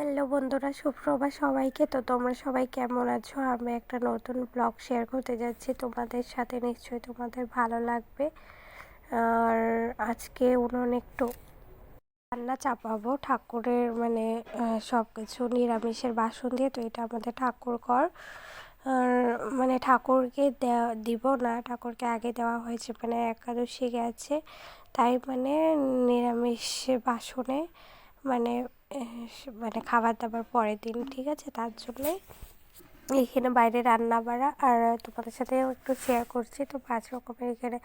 Hello বন্ধুরা, সুপ্রভাত সবাইকে। তো তোমরা সবাই কেমন আছো? আমি একটা নতুন ব্লগ শেয়ার করতে যাচ্ছি তোমাদের সাথে, নিশ্চয়ই তোমাদের ভালো লাগবে। আর আজকে উনুনে একটু রান্না চাপাবো ঠাকুরের, মানে সব কিছু নিরামিষের বাসন দিয়ে। তো এটা আমাদের ঠাকুর ঘর, আর মানে ঠাকুরকে দিব না, ঠাকুরকে আগে দেওয়া হয়েছে, মানে একাদশী গেছে, তাই মানে নিরামিষ বাসনে মানে মানে খাবার দাবার পরের দিন, ঠিক আছে? তার জন্যই এখানে বাইরে রান্না বাড়া আর তোমাদের সাথে একটু শেয়ার করছি। তো 5 রকমের এখানে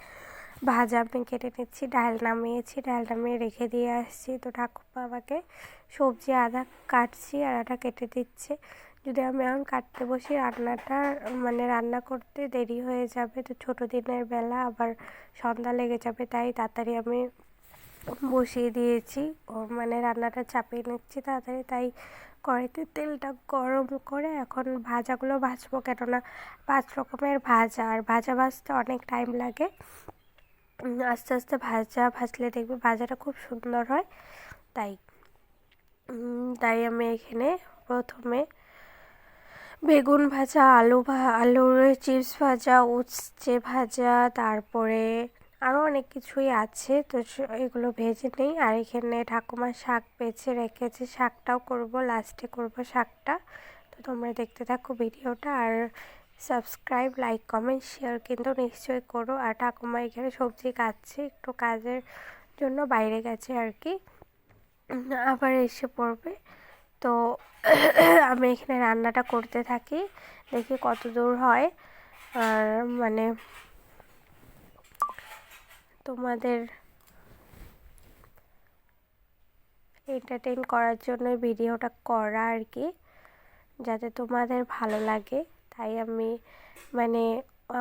ভাজা আমি কেটে নিচ্ছি, ডাল নামিয়ে রেখে দিয়ে আসছি। তো ঠাকুরপা আমাকে সবজি আদা কাটছি আর আদা কেটে দিচ্ছে। যদি আমি এখন কাটতে বসি, রান্নাটা মানে রান্না করতে দেরি হয়ে যাবে। তো ছোটো দিনের বেলা আবার সন্ধ্যা লেগে যাবে, তাই তাড়াতাড়ি আমি বসিয়ে দিয়েছি। মানে রান্নাটা চাপিয়ে নিচ্ছি তাড়াতাড়ি, তাই কড়াইতে তেলটা গরম করে এখন ভাজাগুলো ভাজবো, কেননা 5 রকমের ভাজা, আর ভাজা ভাজতে অনেক টাইম লাগে। আস্তে আস্তে ভাজলে দেখবে ভাজাটা খুব সুন্দর হয়। তাই তাই আমি এখানে প্রথমে বেগুন ভাজা, আলুর চিপস ভাজা, উচ্ছে ভাজা, তারপরে আরও অনেক কিছুই আছে, তো এগুলো ভেজে নিই। আর এখানে ঠাকুমা শাক বেছে রেখেছে, শাকটাও করব, লাস্টে করব শাকটা। তো তোমরা দেখতে থাকো ভিডিওটা, আর সাবস্ক্রাইব, লাইক, কমেন্ট, শেয়ার কিন্তু নিশ্চয়ই করো। আর ঠাকুমা এখানে সবজি কাটছে, একটু কাজের জন্য বাইরে গেছে আর কি, আবার এসে পড়বে। তো আমি এখানে রান্নাটা করতে থাকি, দেখি কত দূর হয়। আর মানে তোমাদের এন্টারটেইন করার জন্য ভিডিওটা করা আর কি, যাতে তোমাদের ভালো লাগে। তাই আমি মানে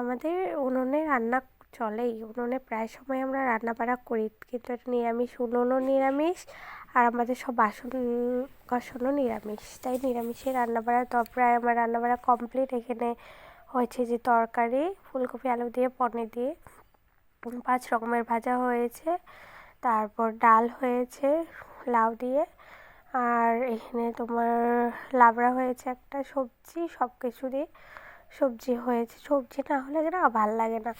আমাদের উনুনে রান্না চলেই, উনুনে প্রায় সময় আমরা রান্না বাড়া করি, কিন্তু এটা নিরামিষ, উনুনও নিরামিষ আর আমাদের সব বাসন কোসনও নিরামিষ, তাই নিরামিষে রান্নাবাড়া। তো প্রায় আমার রান্নাবাড়া কমপ্লিট। এখানে হয়েছে যে তরকারি ফুলকপি আলু দিয়ে পনির দিয়ে, 5 রকমের ভাজা হয়েছে, তারপর ডাল হয়েছে লাউ দিয়ে, আর এখানে তোমার লাবড়া হয়েছে, একটা সবজি, সব কিছু দিয়ে সবজি হয়েছে। সবজি না হলে যেন ভাল লাগে না।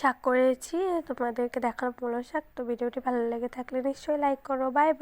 শাক করেছি, তোমাদেরকে দেখালাম মূলো শাক। তো ভিডিওটি ভালো লেগে থাকলে নিশ্চয়ই লাইক করো। Bye bye.